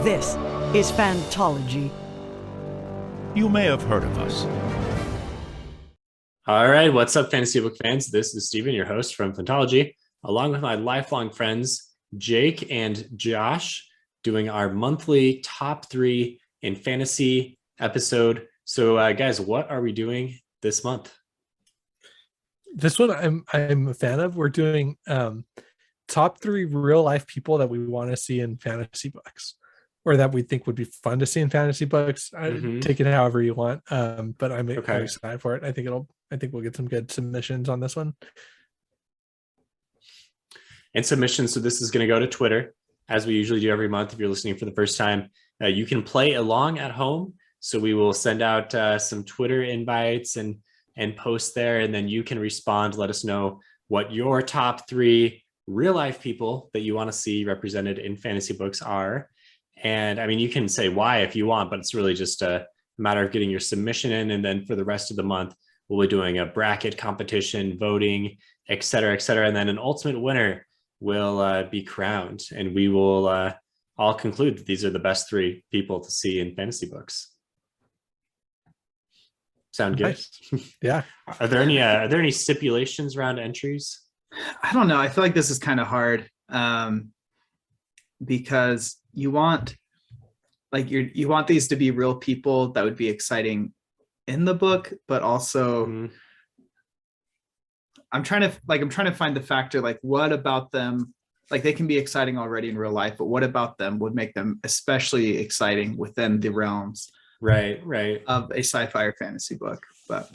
This is Fantology. You may have heard of us. All right, what's up, fantasy book fans? This is Steven, your host from Fantology, along with my lifelong friends, Jake and Josh, doing our monthly top 3 in fantasy episode. So, guys, what are we doing this month? This one I'm a fan of. We're doing top 3 real life people that we want to see in fantasy books, or that we think would be fun to see in fantasy books. Take it however you want, but I'm excited for it. I think we'll get some good submissions on this one. And submissions, so this is going to go to Twitter, as we usually do every month. If you're listening for the first time, you can play along at home. So we will send out some Twitter invites and post there, and then you can respond. Let us know what your top 3 real life people that you want to see represented in fantasy books are. And I mean, you can say why if you want, but it's really just a matter of getting your submission in. And then for the rest of the month, we'll be doing a bracket competition, voting, et cetera, et cetera. And then an ultimate winner will be crowned. And we will all conclude that these are the best 3 people to see in fantasy books. Sound good? Nice. Yeah. Are there any stipulations around entries? I don't know. I feel like this is kind of hard because you want these to be real people that would be exciting in the book, but also I'm trying to find the factor, like what about them, like they can be exciting already in real life, but what about them would make them especially exciting within the realms right of a sci-fi or fantasy book.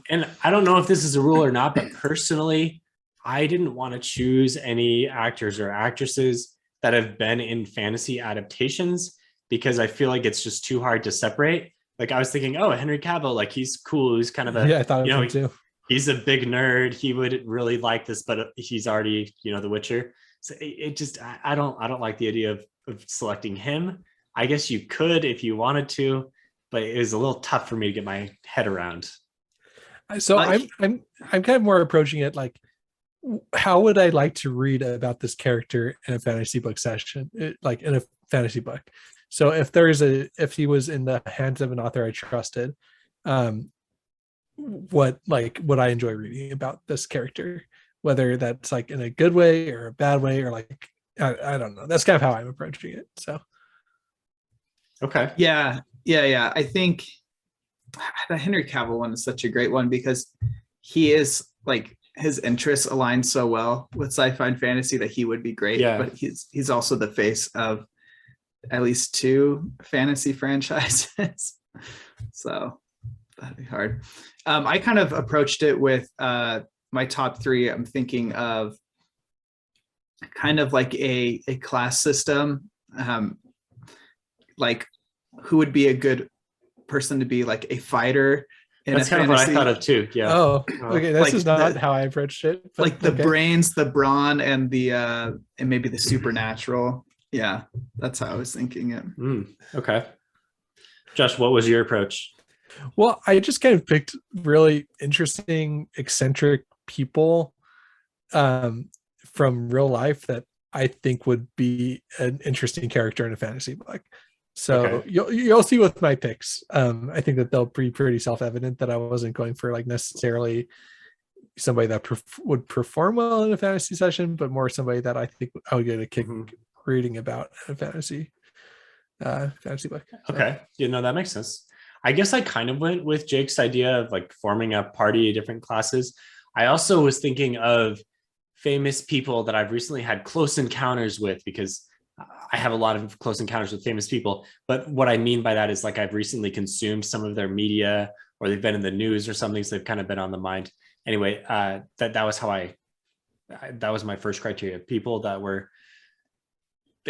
And I don't know if this is a rule or not, but personally I didn't want to choose any actors or actresses that have been in fantasy adaptations, because I feel like it's just too hard to separate. Like I was thinking, Henry Cavill, like he's cool. He's kind of I thought of him too. He's a big nerd. He would really like this, but he's already, The Witcher. So it just, I don't like the idea of selecting him. I guess you could if you wanted to, but it was a little tough for me to get my head around. So I'm kind of more approaching it like, how would I like to read about this character in a fantasy book session, like in a fantasy book? So if he was in the hands of an author I trusted, what would I enjoy reading about this character? Whether that's like in a good way or a bad way, or like I don't know. That's kind of how I'm approaching it. So okay. Yeah. I think the Henry Cavill one is such a great one because he is like, his interests align so well with sci-fi and fantasy that he would be great. Yeah. But he's also the face of at least 2 fantasy franchises. So that'd be hard. I kind of approached it with my top 3. I'm thinking of kind of like a class system, like who would be a good person to be like a fighter. That's kind of what I thought of too. Yeah. Oh, okay. This like is not how I approached it. Like the brains, the brawn, and the and maybe the supernatural. Yeah, that's how I was thinking it. Okay. Josh, what was your approach? Well, I just kind of picked really interesting, eccentric people from real life that I think would be an interesting character in a fantasy book. So you'll see with my picks. I think that they'll be pretty self-evident that I wasn't going for like necessarily somebody that would perform well in a fantasy session, but more somebody that I think I would get a kick reading about a fantasy book. Okay, that makes sense. I guess I kind of went with Jake's idea of like forming a party of different classes. I also was thinking of famous people that I've recently had close encounters with, because I have a lot of close encounters with famous people, but what I mean by that is like I've recently consumed some of their media, or they've been in the news or something, so they've kind of been on the mind. Anyway, that was how that was my first criteria. People that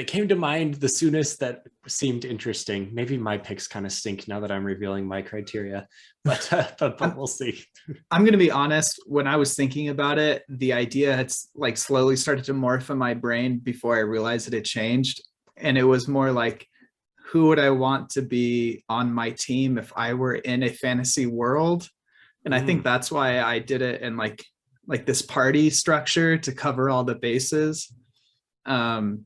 came to mind the soonest that seemed interesting. Maybe my picks kind of stink now that I'm revealing my criteria, but we'll see. I'm going to be honest. When I was thinking about it, the idea had like slowly started to morph in my brain before I realized that it changed. And it was more like, who would I want to be on my team if I were in a fantasy world? And I think that's why I did it in like this party structure to cover all the bases. And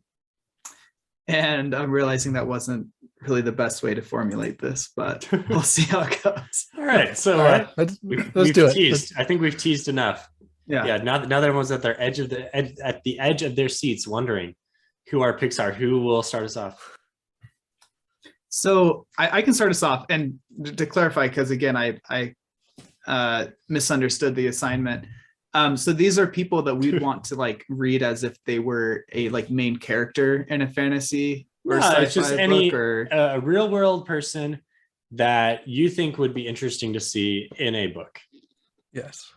I'm realizing that wasn't really the best way to formulate this, but we'll see how it goes. All right. So All right, let's we've do it. teased. I think we've teased enough. Yeah. Now that everyone's at their edge of their seats, wondering who our picks are. Who will start us off? So I can start us off, and to clarify, because again, I misunderstood the assignment. So these are people that we'd want to like read as if they were a like main character in a fantasy or sci-fi it's just book, any or a real world person that you think would be interesting to see in a book. Yes.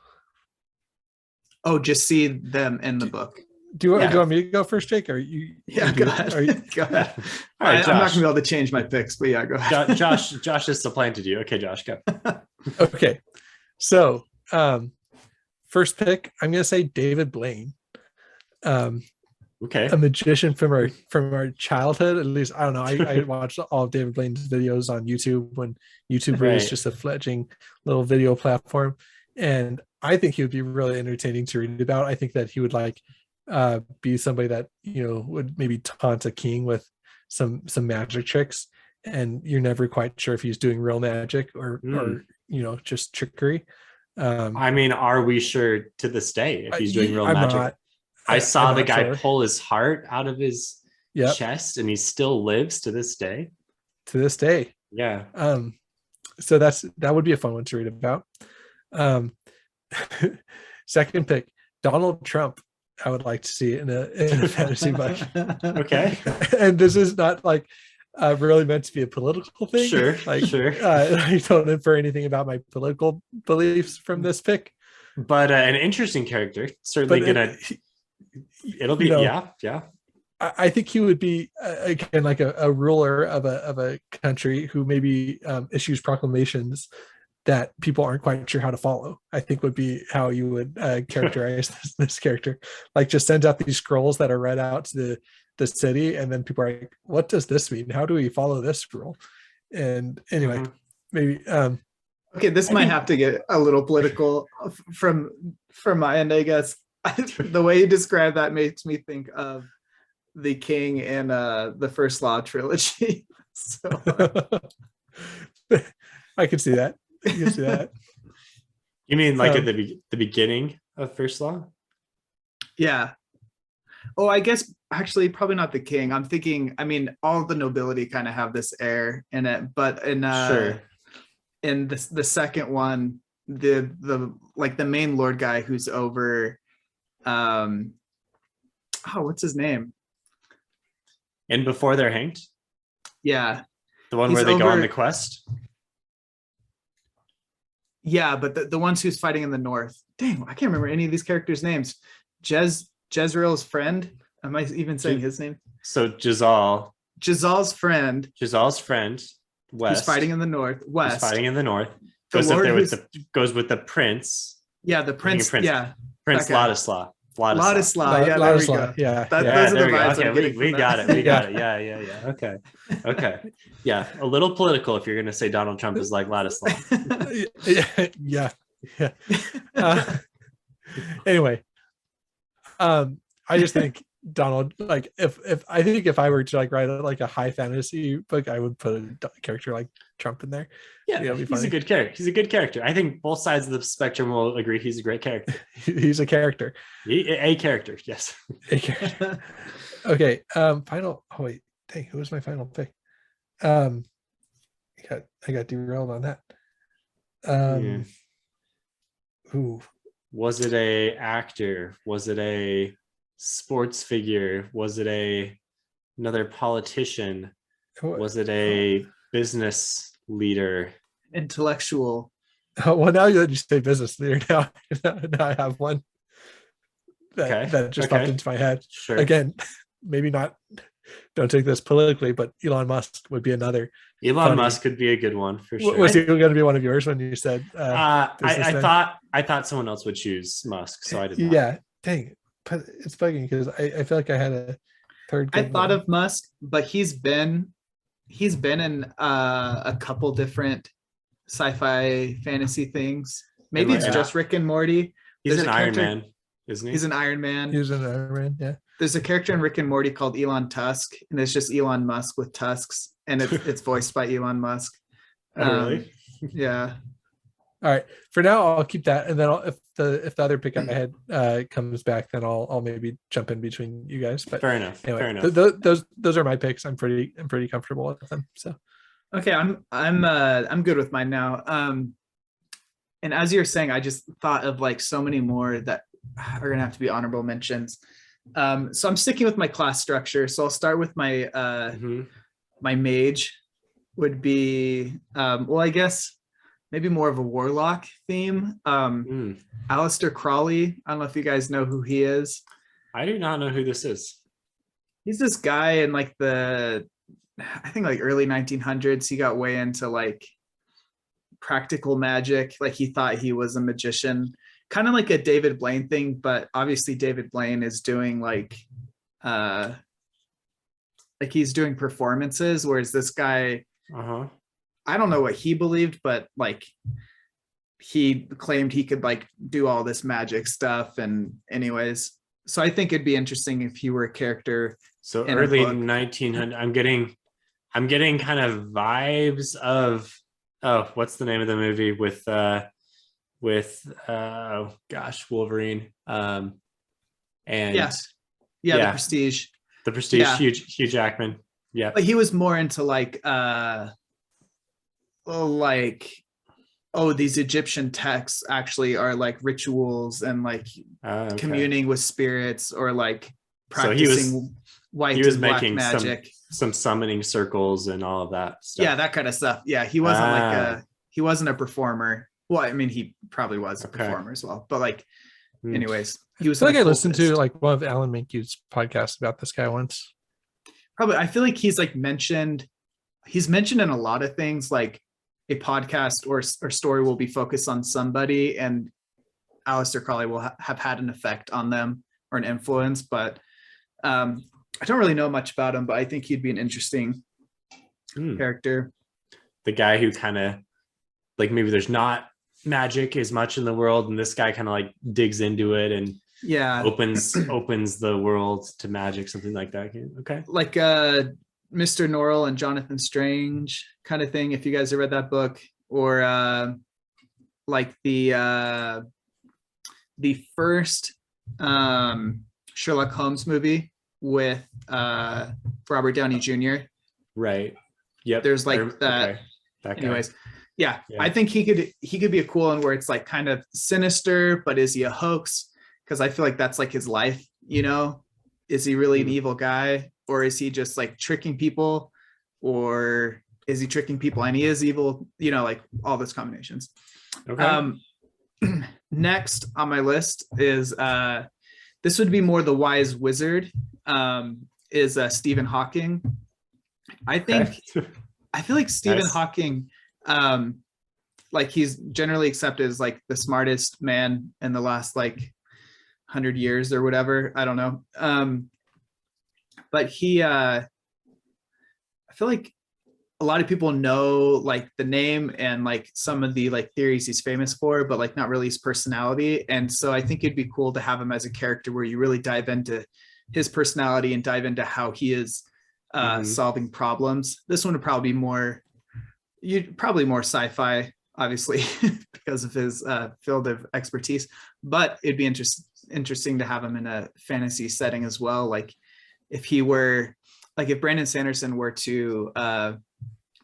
just see them in the book. Do you Yeah. want me to go first, Jake? Or you? Yeah, go ahead. Are you, Go ahead. All right, I'm not Josh. gonna be able to change my picks, but yeah, go ahead. Josh is supplanted you. Okay, Josh, go. okay. So, first pick, I'm gonna say David Blaine. Okay. A magician from our childhood. At least I don't know. I watched all of David Blaine's videos on YouTube when YouTube was Right. just a fledgling little video platform, and I think he would be really entertaining to read about. I think that he would be somebody that would maybe taunt a king with some magic tricks, and you're never quite sure if he's doing real magic or just trickery. I mean, are we sure to this day if he's doing real I'm magic? not- I saw I'm the not guy sure. pull his heart out of his Yep. chest, and he still lives to this day. To this day. Yeah. So that would be a fun one to read about. Second pick, Donald Trump. I would like to see in a fantasy book. Okay. And this is not like really meant to be a political thing. Sure. Like, Sure. I don't infer anything about my political beliefs from this pick. But an interesting character. Certainly But it'll be yeah. I think he would be again like a ruler of a country who maybe issues proclamations that people aren't quite sure how to follow. I think would be how you would characterize this character. Like just sends out these scrolls that are read out to the city, and then people are like, "What does this mean? How do we follow this rule?" And anyway, maybe. Okay, this might have to get a little political from my end, I guess. The way you describe that makes me think of the king in the First Law trilogy. So I can see that. I can see that. You mean like at the beginning of First Law? Yeah. Oh, I guess actually probably not the king. I'm thinking, I mean, all the nobility kind of have this air in it, but in Sure. in the second one, the like the main lord guy who's over what's his name? And before they're hanged? Yeah. The one He's where they go on over- the quest? Yeah, but the ones who's fighting in the north. Dang, I can't remember any of these characters' names. Jezreel's friend. Am I even saying his name? So Jezal, Jezal's friend, Jezal's friend, West. who's fighting in the north. who's West. fighting in the north. The Goes up Lord there with who's- goes with the prince. Yeah, the prince. Prince. Yeah, Prince that guy. Ladislaw. Ladislaw. Yeah, there we go. Yeah. That- Yeah, those are there the we go. vibes Okay, I'm getting we from got that. it. We got it. Yeah. Okay. Yeah, a little political if you're going to say Donald Trump is like Ladislaw. yeah. Anyway, I just think Donald, like if I were to like write like a high fantasy book, I would put a character like Trump in there. Yeah, It'll be he's funny. a good character. He's a good character. I think both sides of the spectrum will agree he's a great character. He's a character. A character, yes. A character. Okay. Final. Oh wait. Dang. Who was my final pick? I got derailed on that. Yeah. Ooh. Was it a actor? Was it a sports figure? Was it another politician? Was it a business leader? Intellectual. Oh, well, now that you say business leader, now I have one that just popped into my head. Sure. Again, maybe not. Don't take this politically, but Elon Musk would be another. Elon funny. Musk could be a good one for sure. Was he going to be one of yours when you said? I businessman? thought someone else would choose Musk, so I did not. Yeah, dang, but it's bugging because I feel like I had a third. I good thought one. of Musk, but he's been in a couple different sci-fi fantasy things. Maybe it's Yeah. just Rick and Morty. He's There's an a Iron character- Man, isn't he? He's an Iron Man. He was in Iron Man. Yeah. There's a character in Rick and Morty called Elon Tusk, and it's just Elon Musk with tusks. and it's voiced by Elon Musk. Oh, really? Yeah. All right. For now, I'll keep that, and then if the other pick I had comes back, then I'll maybe jump in between you guys. But Fair enough. anyway, Fair enough. those are my picks. I'm pretty comfortable with them. So Okay, I'm good with mine now. And as you're saying, I just thought of like so many more that are gonna have to be honorable mentions. So I'm sticking with my class structure. So I'll start with my my mage would be well, I guess maybe more of a warlock theme. Aleister Crowley. I don't know if you guys know who he is. I do not know who this is. He's this guy in like I think like early 1900s. He got way into like practical magic. Like he thought he was a magician, kind of like a David Blaine thing, but obviously David Blaine is doing like he's doing performances, whereas this guy, I don't know what he believed, but like he claimed he could like do all this magic stuff. And anyways, so I think it'd be interesting if he were a character. So early 1900. I'm getting kind of vibes of, oh, what's the name of the movie with oh gosh, Wolverine. And The Prestige. The Prestige, Yeah. Hugh Jackman. Yeah. But he was more into these Egyptian texts actually are like rituals and like communing with spirits, or like practicing white and black magic. Some summoning circles and all of that stuff. Yeah, that kind of stuff. Yeah, he wasn't he wasn't a performer. Well, I mean, he probably was a performer as well. But like, anyways, he was. I listened to like one of Alan Minku's podcasts about this guy once. Probably, I feel like he's like mentioned. He's mentioned in a lot of things. Like a podcast or story will be focused on somebody, and Aleister Crowley will have had an effect on them or an influence. But I don't really know much about him, but I think he'd be an interesting character. The guy who kind of like, maybe there's not magic as much in the world, and this guy kind of like digs into it and opens the world to magic, something like that. Okay, like Mr. Norrell and Jonathan Strange kind of thing, if you guys have read that book, or like the first Sherlock Holmes movie with Robert Downey Jr. Right. Yep. There's like that. Okay. That guy. Anyways, yeah, I think he could be a cool one where it's like kind of sinister, but is he a hoax? Because I feel like that's like his life, you know? Is he really an evil guy, or is he just like tricking people, or is he tricking people and he is evil? You know, like all those combinations. Okay. Next on my list is this would be more the wise wizard, is Stephen Hawking. I feel like Stephen Hawking, like he's generally accepted as like the smartest man in the last like 100 years or whatever. I don't know. But he, I feel like a lot of people know like the name and like some of the like theories he's famous for, but like not really his personality. And so I think it'd be cool to have him as a character where you really dive into his personality and dive into how he is solving problems. This one would probably be more sci-fi, obviously, because of his field of expertise, but it'd be interesting to have him in a fantasy setting as well. Like if he were, like if Brandon Sanderson were to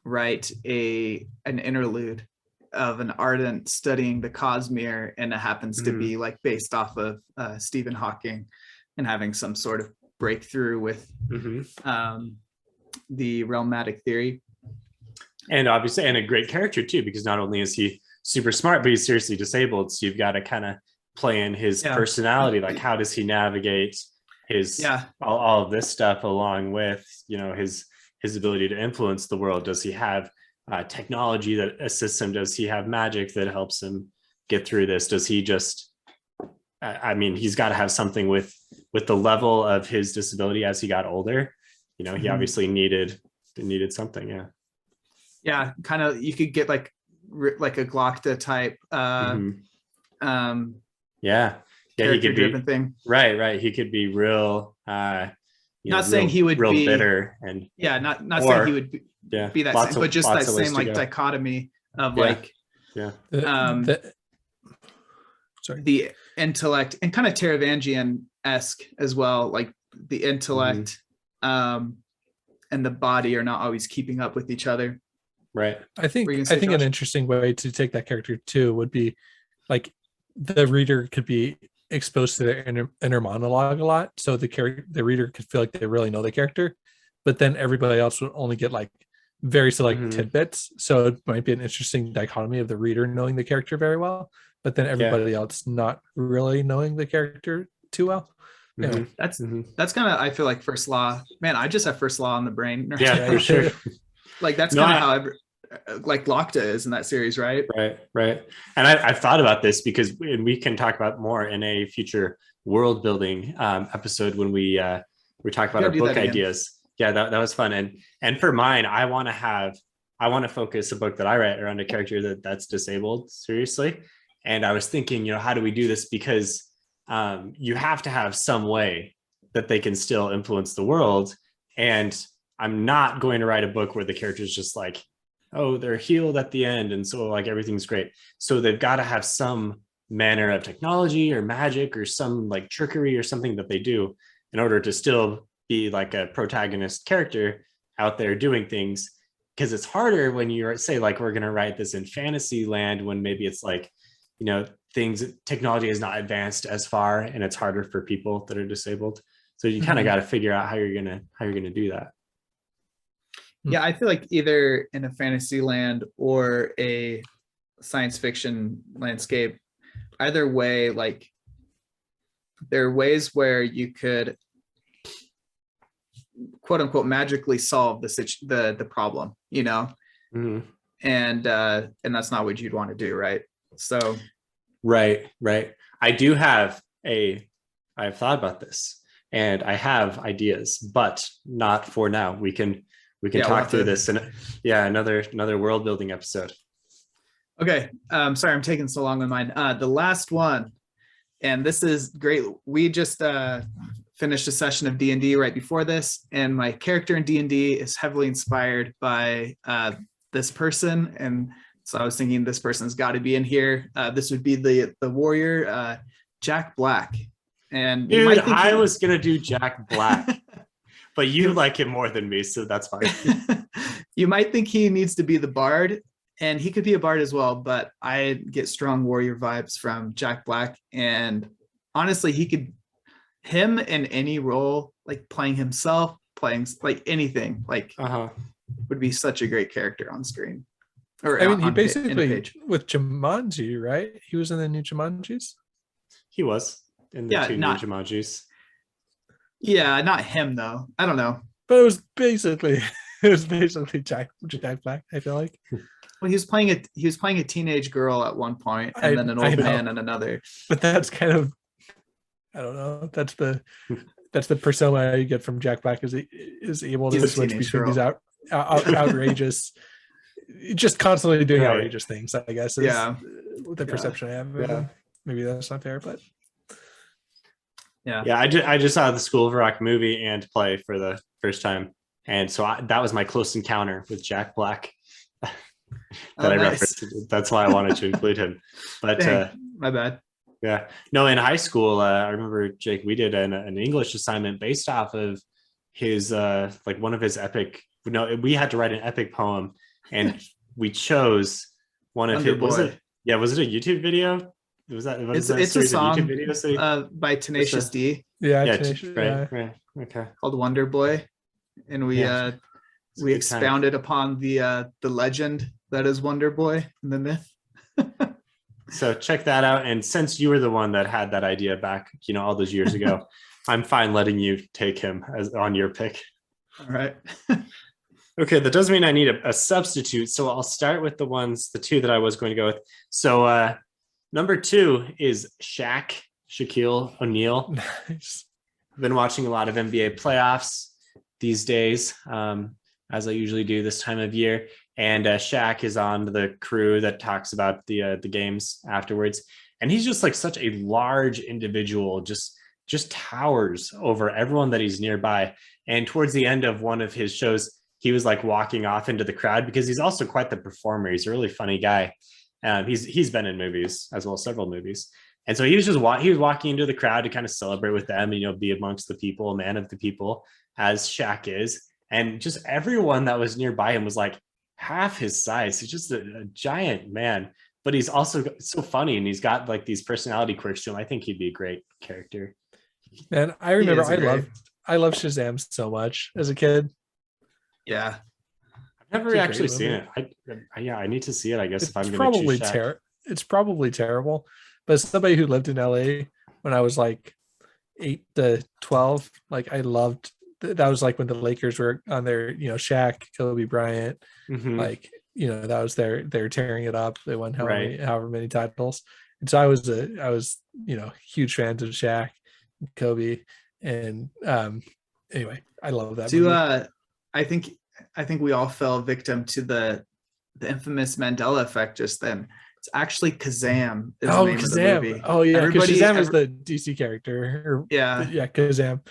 write an interlude of an ardent studying the Cosmere, and it happens to be like based off of Stephen Hawking and having some sort of breakthrough with the realmatic theory. And obviously, and a great character too, because not only is he super smart, but he's seriously disabled. So you've got to kind of play in his personality. Like, how does he navigate his all of this stuff, along with, you know, his ability to influence the world? Does he have technology that assists him? Does he have magic that helps him get through this? Does he just, I mean, he's got to have something with the level of his disability as he got older. You know, he obviously needed something. Yeah, kind of. You could get like a Glockta type. He could be thing. Right. He could be real. Not saying he would be bitter, and not saying he would Yeah. be that Lots same, of- but just lots that of ways same to like go. dichotomy of Yeah. like Yeah. Sorry. the intellect and kind of Teravangian-esque as well, like the intellect and the body are not always keeping up with each other. Right. I think Were you gonna say, an Josh? interesting way to take that character too would be like the reader could be exposed to their inner monologue a lot, so the reader could feel like they really know the character, but then everybody else would only get like very select tidbits. So it might be an interesting dichotomy of the reader knowing the character very well, but then everybody else not really knowing the character too well. Anyway, That's kind of, I feel like first law. Man, I just have first law on the brain. Yeah, for sure. Like that's No, kind of how like Locta is in that series, right? Right. And I've thought about this because we can talk about more in a future world building episode when we talk about our book ideas. Yeah, that was fun. And for mine, I want to focus a book that I write around a character that's disabled, seriously. And I was thinking, how do we do this? Because you have to have some way that they can still influence the world. And I'm not going to write a book where the character is just like, oh, they're healed at the end, and so like everything's great. So they've got to have some manner of technology or magic or some like trickery or something that they do in order to still be like a protagonist character out there doing things. Because it's harder when you say like, we're going to write this in fantasy land when maybe it's like, technology is not advanced as far, and it's harder for people that are disabled. So you kind of got to figure out how you're gonna do that. Yeah, I feel like either in a fantasy land or a science fiction landscape, either way, like there are ways where you could quote unquote magically solve the problem, and that's not what you'd want to do, right? So right. I've thought about this and I have ideas, but not for now. We can talk through this in another world building episode. Okay. Sorry, I'm taking so long on mine. The last one, and this is great. We just finished a session of D&D right before this, and my character in D&D is heavily inspired by this person, and so I was thinking this person's got to be in here. This would be the warrior, Jack Black. And dude, I was gonna do Jack Black. But you like him more than me, so that's fine. You might think he needs to be the bard, and he could be a bard as well, but I get strong warrior vibes from Jack Black. And honestly, him in any role, like playing himself, playing like anything, like would be such a great character on screen. Or I mean, he basically with Jumanji, right? He was in the new Jumanjis. He was in the two new Jumanjis. Yeah, not him though. I don't know. But it was basically Jack Black, I feel like. Well, he was playing a teenage girl at one point, and then an old man in another. But that's kind of, I don't know. That's the persona you get from Jack Black, is able to switch between these outrageous, just constantly doing outrageous things, I guess. Is the perception I have. Yeah. Maybe that's not fair, but yeah. I just saw the School of Rock movie and play for the first time, and so that was my close encounter with Jack Black that I referenced. That's why I wanted to include him. But my bad. Yeah, no. In high school, I remember, Jake, we did an English assignment based off of his like one of his epic. No, we had to write an epic poem, and we chose one of his. Was it a YouTube video? Was that? It's a song by Tenacious D. Yeah, right. Okay. Called Wonder Boy, and we expounded upon the legend that is Wonder Boy and the myth. So check that out. And since you were the one that had that idea back, all those years ago, I'm fine letting you take him as on your pick. All right. Okay, that does mean I need a substitute. So I'll start with the two that I was going to go with. So number 2 is Shaquille O'Neal. Nice. I've been watching a lot of NBA playoffs these days, as I usually do this time of year. And Shaq is on the crew that talks about the games afterwards. And he's just like such a large individual, just towers over everyone that he's nearby. And towards the end of one of his shows, he was like walking off into the crowd, because he's also quite the performer. He's a really funny guy. He's been in movies as well, several movies. And so he was walking into the crowd to kind of celebrate with them, and, be amongst the people, a man of the people, as Shaq is. And just everyone that was nearby him was like half his size. He's just a giant man, but he's also so funny, and he's got like these personality quirks to him. I think he'd be a great character. And I remember I loved Shazam so much as a kid. Yeah. I've never actually seen it. I need to see it, I guess, if I'm going to choose Shaq. It's probably terrible, but as somebody who lived in LA when I was like 8 to 12, like I loved that. Was like when the Lakers were on their, Shaq, Kobe Bryant, like, that was they're tearing it up. They won however many titles. And so I was huge fans of Shaq, Kobe, and anyway, I love that movie. I think we all fell victim to the infamous Mandela effect just then. It's actually Kazam. Is the name Kazam. Of the movie. Oh yeah, because Shazam is the DC character. Yeah, Kazam.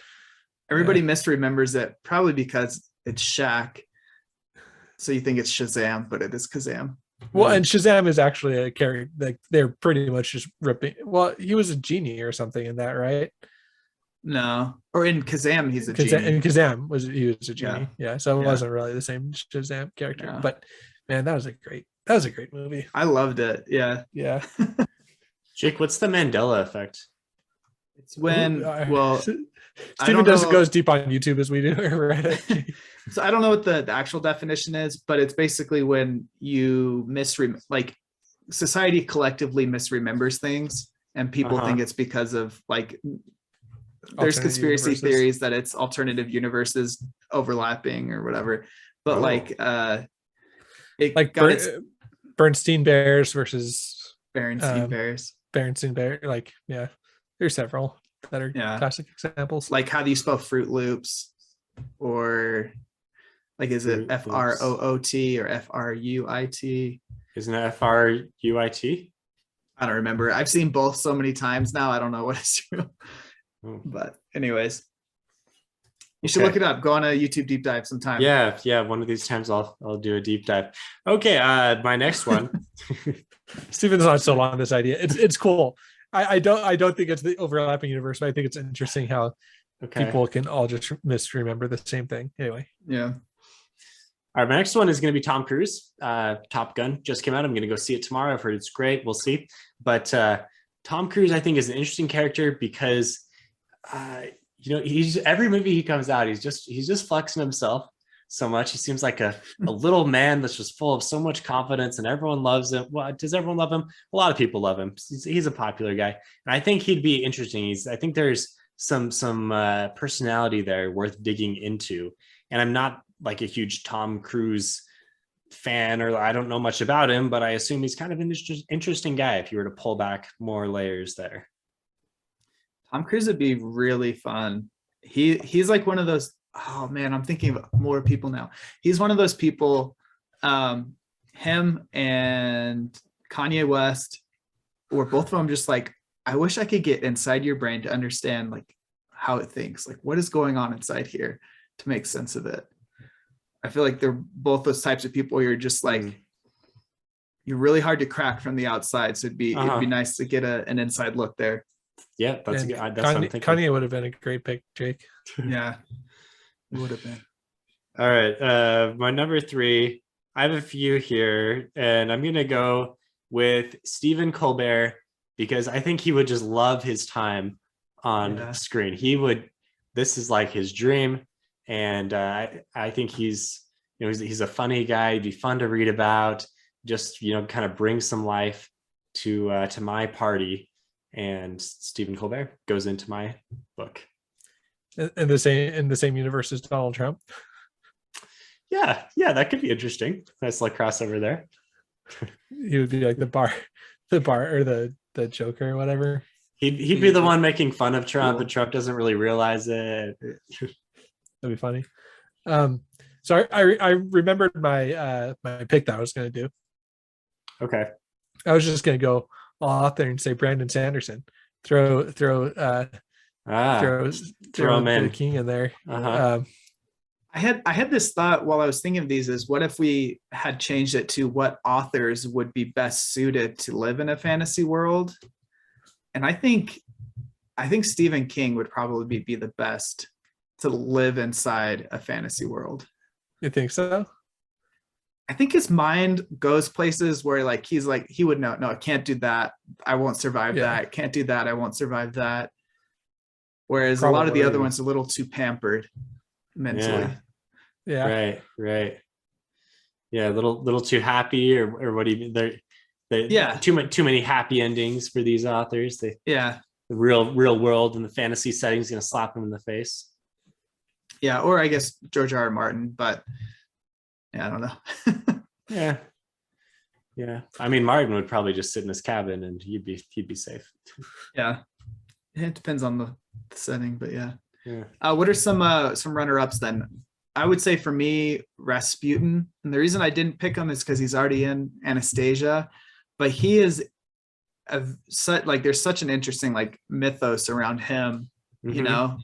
Everybody misremembers it, probably because it's Shaq. So you think it's Shazam, but it is Kazam. Well, and Shazam is actually a character. Like they're pretty much just ripping. Well, he was a genie or something in that, right? No, or in Kazam, he's a genie. In Kazam he was a genie. Yeah, so it wasn't really the same Shazam character. Yeah. But man, that was a great movie. I loved it. Yeah. Jake, what's the Mandela effect? It's when Steven doesn't go as deep on YouTube as we do. Right? So I don't know what the actual definition is, but it's basically when you society collectively misremembers things, and people think it's because of like there's conspiracy theories that it's alternative universes overlapping or whatever. But Bernstein Bears versus Berenstain Bears. Berenstain Bear, there's several that are classic examples. Like, how do you spell Fruit Loops? Or like, is it FROOT or FRUIT? Isn't it FRUIT? I don't remember. I've seen both so many times now. I don't know what is true. But anyways, you should look it up. Go on a YouTube deep dive sometime. Yeah. One of these times I'll do a deep dive. Okay, my next one. Steven's not sold on this idea. It's cool. I don't think it's the overlapping universe, but I think it's interesting how people can all just misremember the same thing. Anyway. Yeah. All right, my next one is going to be Tom Cruise. Top Gun just came out. I'm going to go see it tomorrow. I've heard it's great. We'll see. But Tom Cruise, I think, is an interesting character because he's every movie he comes out, he's just flexing himself so much. He seems like a little man that's just full of so much confidence, and everyone loves him. Well, does everyone love him? A lot of people love him. He's a popular guy, and I think he'd be interesting. I think there's some personality there worth digging into. And I'm not like a huge Tom Cruise fan, or I don't know much about him, but I assume he's kind of an interesting guy if you were to pull back more layers there. Tom Cruise would be really fun. He's like one of those, oh man, I'm thinking of more people now. He's one of those people, him and Kanye West, or both of them, just like, I wish I could get inside your brain to understand like how it thinks, like what is going on inside here to make sense of it. I feel like they're both those types of people where you're just like, you're really hard to crack from the outside. So it'd be nice to get an inside look there. Yeah, that's good. That's what I'm thinking. Kanye would have been a great pick, Jake. Yeah, it would have been. All right, my number 3. I have a few here, and I'm gonna go with Stephen Colbert because I think he would just love his time on screen. He would. This is like his dream, and I think he's a funny guy. He'd be fun to read about. Just kind of bring some life to my party. And Stephen Colbert goes into my book. In the same universe as Donald Trump. Yeah, that could be interesting. Nice little crossover there. He would be like the bar or the Joker or whatever. He'd be the one making fun of Trump, but Trump doesn't really realize it. That'd be funny. So I remembered my my pick that I was going to do. Okay. I was just going to go all out there and say Brandon Sanderson. Throw him in. The King in there. I I had this thought while I was thinking of these is what if we had changed it to what authors would be best suited to live in a fantasy world? And I think Stephen King would probably be the best to live inside a fantasy world. You think so? I think his mind goes places where like he's like he would know, no, I can't do that. I won't survive that. Can't do that. I won't survive that. Whereas a lot of the other ones are a little too pampered mentally. Yeah. Right. Yeah, a little too happy, or what do you mean? They too many happy endings for these authors. The real world and the fantasy setting is going to slap them in the face. Yeah, or I guess George R.R. Martin, but yeah, I don't know. Yeah. I mean, Martin would probably just sit in his cabin and he'd be safe. Yeah, it depends on the setting, but yeah. Yeah. What are some runner-ups then? I would say for me, Rasputin, and the reason I didn't pick him is because he's already in Anastasia, but he is there's such an interesting like mythos around him, you know.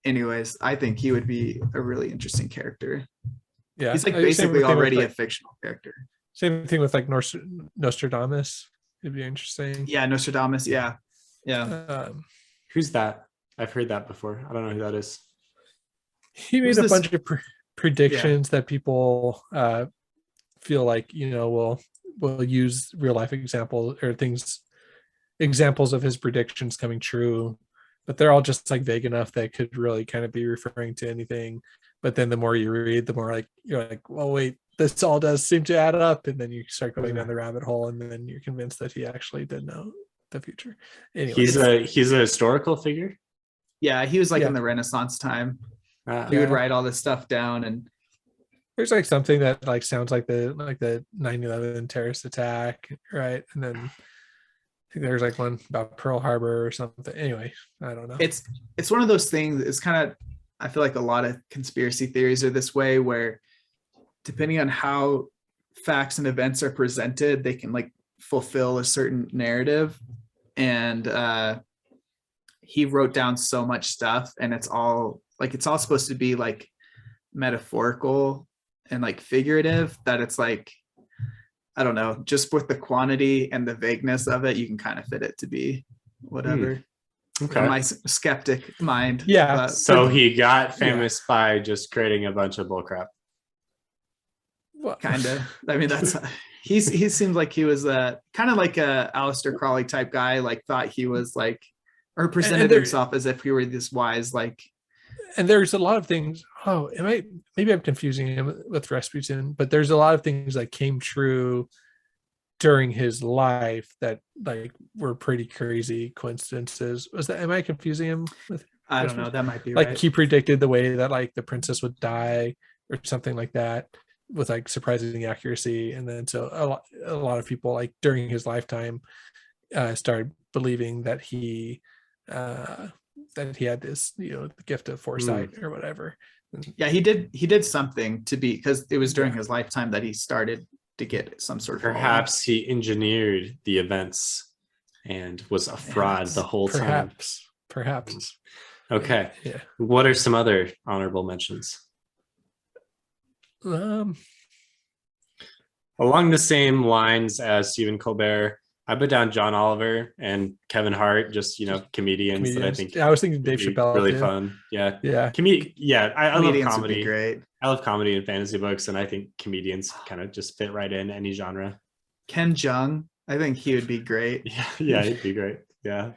Anyways, I think he would be a really interesting character. Yeah, he's like basically already a fictional character. Same thing with like Nostradamus. It'd be interesting. Yeah, Nostradamus. Yeah. Who's that? I've heard that before. I don't know who that is. He made a bunch of predictions that people feel like, you know, will use real life examples or examples of his predictions coming true, but they're all just like vague enough that could really kind of be referring to anything. But then the more you read, the more like you're like, well, wait, this all does seem to add up, and then you start going down the rabbit hole, and then you're convinced that he actually did know the future. Anyway, he's a historical figure. Yeah, he was like in the Renaissance time. He would write all this stuff down, and there's like something that like sounds like the 9/11 terrorist attack, right? And then I think there's like one about Pearl Harbor or something. Anyway, I don't know. It's one of those things. It's kind of, I feel like a lot of conspiracy theories are this way, where depending on how facts and events are presented, they can like fulfill a certain narrative. And he wrote down so much stuff, and it's all supposed to be like metaphorical and like figurative, that it's like, I don't know, just with the quantity and the vagueness of it, you can kind of fit it to be whatever. Okay. In my skeptic mind. Yeah. So he got famous by just creating a bunch of bullcrap. Well, kind of. I mean, that's he seemed like he was kind of like a Aleister Crowley type guy, like thought he was like, or presented himself as if he were this wise, like. And there's a lot of things. Oh, maybe I'm confusing him with Rasputin, but there's a lot of things that came true during his life that like were pretty crazy coincidences. Am I confusing him with? I don't know. That might be like right. He predicted the way that like the princess would die or something like that with like surprising accuracy. And then so a lot of people like during his lifetime started believing that he had this, you know, the gift of foresight or whatever. Yeah, he did something to be, because it was during his lifetime that he started to get some sort of perhaps he engineered the events and was a fraud the whole time. Perhaps. Okay. Yeah. What are some other honorable mentions? Along the same lines as Stephen Colbert, I put down John Oliver and Kevin Hart, just, you know, comedians that I think. Yeah, I was thinking Dave Chappelle. Really fun. Yeah. I love comedy. Great. I love comedy and fantasy books, and I think comedians kind of just fit right in any genre. Ken Jeong, I think he would be great. Yeah, he'd be great. Yeah.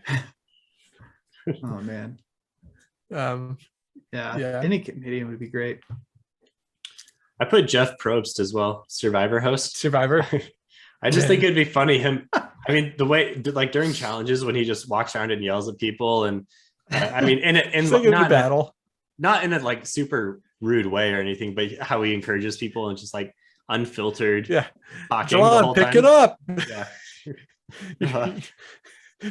Oh man. Yeah. Any comedian would be great. I put Jeff Probst as well, Survivor host. Survivor. I just think it'd be funny I mean, the way like during challenges when he just walks around and yells at people, and I mean, not in a like super rude way or anything, but how he encourages people and just like unfiltered talking John, the whole pick time. It up. Yeah.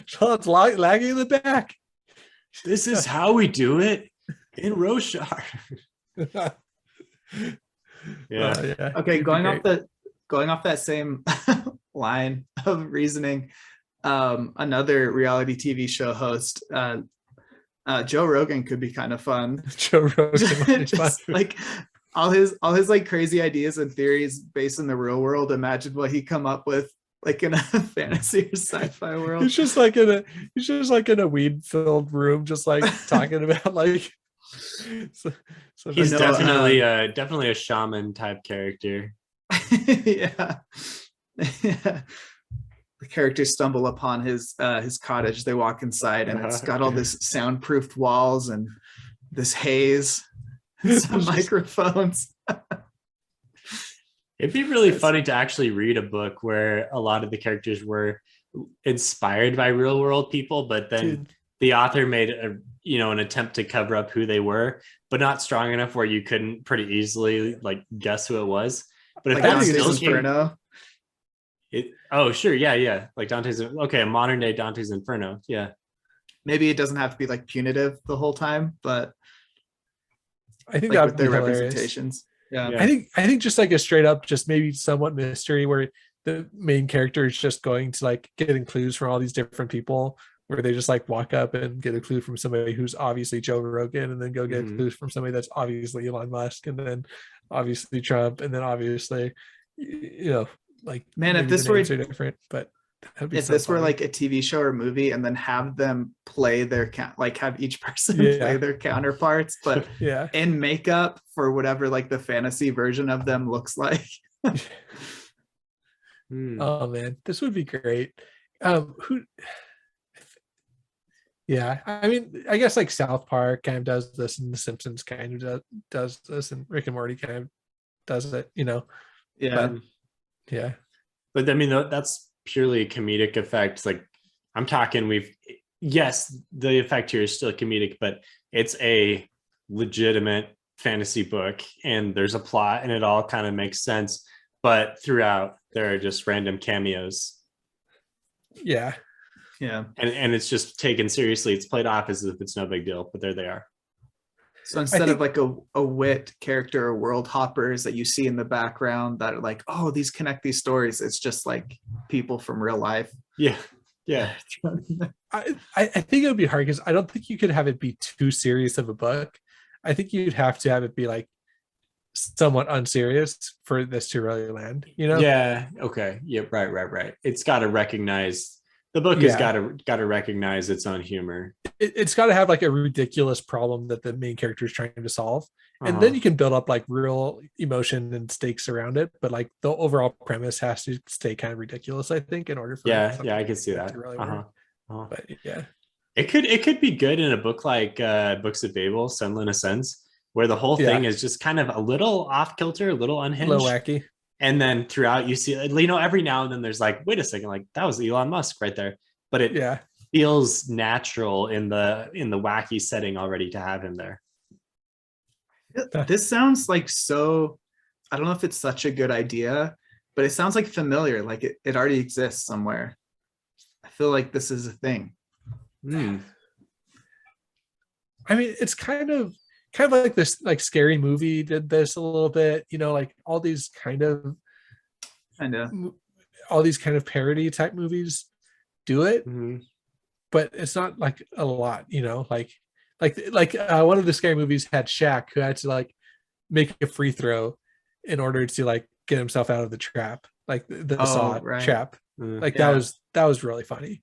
John's lagging in the back. This is how we do it in Roshar. Yeah. Okay, going off that same line of reasoning, another reality TV show host, Joe Rogan could be kind of fun. Joe Rogan would be fun. Just like all his like crazy ideas and theories based in the real world. Imagine what he come up with like in a fantasy or sci-fi world. He's just like in a weed filled room, just like talking about like. He's No, definitely a shaman type character. yeah. Yeah. The characters stumble upon his cottage. They walk inside, and it's got all this soundproofed walls and this haze, and some microphones. It'd be really funny to actually read a book where a lot of the characters were inspired by real world people, but then the author made an attempt to cover up who they were, but not strong enough where you couldn't pretty easily like guess who it was. But if Like that Dante's still Inferno. oh sure, yeah, like Dante's, okay, a modern day Dante's Inferno, yeah. Maybe it doesn't have to be like punitive the whole time, but I think like that with would their be hilarious. representations. Yeah. Yeah. I think just like a straight up, just maybe somewhat mystery where the main character is just going to like getting clues from all these different people, where they just like walk up and get a clue from somebody who's obviously Joe Rogan, and then go get clues from somebody that's obviously Elon Musk, and then obviously Trump, and then obviously, like, Man, if maybe this the were names are different, but that'd be if so this were funny. like a TV show or movie, and then have them play their like have each person play their counterparts, but yeah, in makeup for whatever like the fantasy version of them looks like. Oh man, this would be great. Yeah, I mean, I guess like South Park kind of does this, and The Simpsons kind of does this, and Rick and Morty kind of does it, Yeah. But, yeah. But I mean, that's purely a comedic effect. Like, I'm talking, yes, the effect here is still comedic, but it's a legitimate fantasy book, and there's a plot, and it all kind of makes sense. But throughout, there are just random cameos. Yeah. Yeah. And it's just taken seriously. It's played off as if it's no big deal, but there they are. So instead of like a wit character or world hoppers that you see in the background that are like, oh, these connect these stories, it's just like people from real life. Yeah. I think it would be hard because I don't think you could have it be too serious of a book. I think you'd have to have it be like somewhat unserious for this to really land, Yeah. Okay. Yeah. Right. It's got to recognize, the book has got to recognize its own humor. It's got to have like a ridiculous problem that the main character is trying to solve, and then you can build up like real emotion and stakes around it. But like the overall premise has to stay kind of ridiculous, I think, in order for I can see that. Really work. But yeah, it could be good in a book like Books of Babel, Sunland Ascends, where the whole thing is just kind of a little off kilter, a little unhinged, a little wacky. And then throughout you see, every now and then there's like, wait a second, like that was Elon Musk right there. But it feels natural in the wacky setting already to have him there. This sounds like so, I don't know if it's such a good idea, but it sounds like familiar, like it already exists somewhere. I feel like this is a thing. I mean, it's kind of like this, like Scary Movie did this a little bit, like all these kind of parody type movies do it, but it's not like a lot, like one of the Scary Movies had Shaq, who had to like make a free throw in order to like get himself out of the trap, like the Saw trap. Like that was really funny,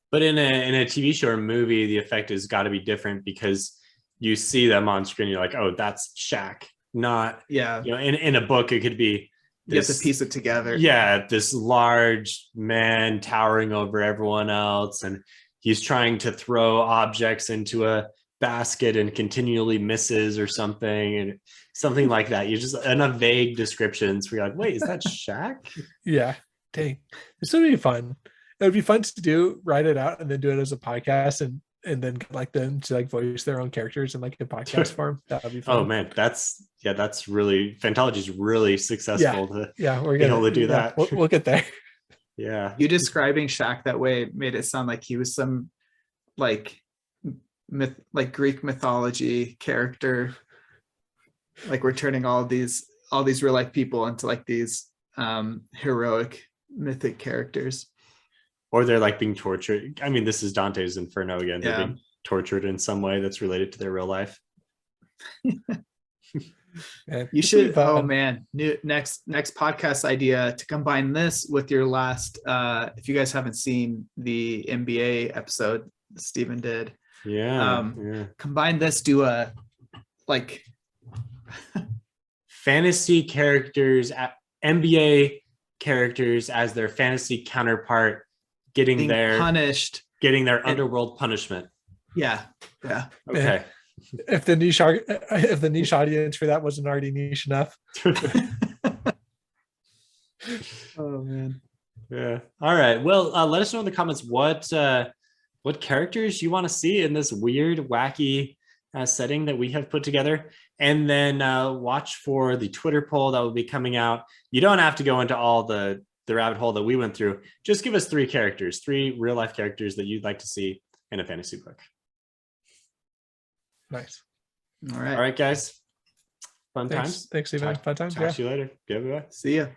But in a TV show or movie, the effect has got to be different because you see them on screen. You're like, oh, that's Shaq. Not, in a book, it could be this, you have to piece it together. Yeah, this large man towering over everyone else, and he's trying to throw objects into a basket and continually misses or something, and something like that. You just enough vague descriptions where you're like, wait, is that Shaq? Yeah, dang, this would be fun. It would be fun to do, write it out, and then do it as a podcast, and then like them to like voice their own characters in like a podcast form. That would be fun. Oh man, that's really, Fantology is really successful to we're be able to do that. We'll get there. Yeah, you describing Shaq that way made it sound like he was some like Greek mythology character, like we're turning all these real life people into like these heroic mythic characters. or they're like being tortured. I mean, this is Dante's Inferno again. They're Yeah. being tortured in some way that's related to their real life. You should. Oh man, next podcast idea to combine this with your last. If you guys haven't seen the NBA episode Stephen did, combine this, do a like fantasy characters, NBA characters as their fantasy counterpart, getting their punished, getting their underworld punishment. Yeah. Okay. If the niche audience for that wasn't already niche enough. Oh man. Yeah. All right. Well, let us know in the comments what characters you want to see in this weird, wacky setting that we have put together, and then watch for the Twitter poll that will be coming out. You don't have to go into all the rabbit hole that we went through. Just give us 3 characters, 3 real life characters that you'd like to see in a fantasy book. Nice. All right. All right, guys. Fun times. Thanks, Stephen. Fun times. Talk to you later. Goodbye. See ya.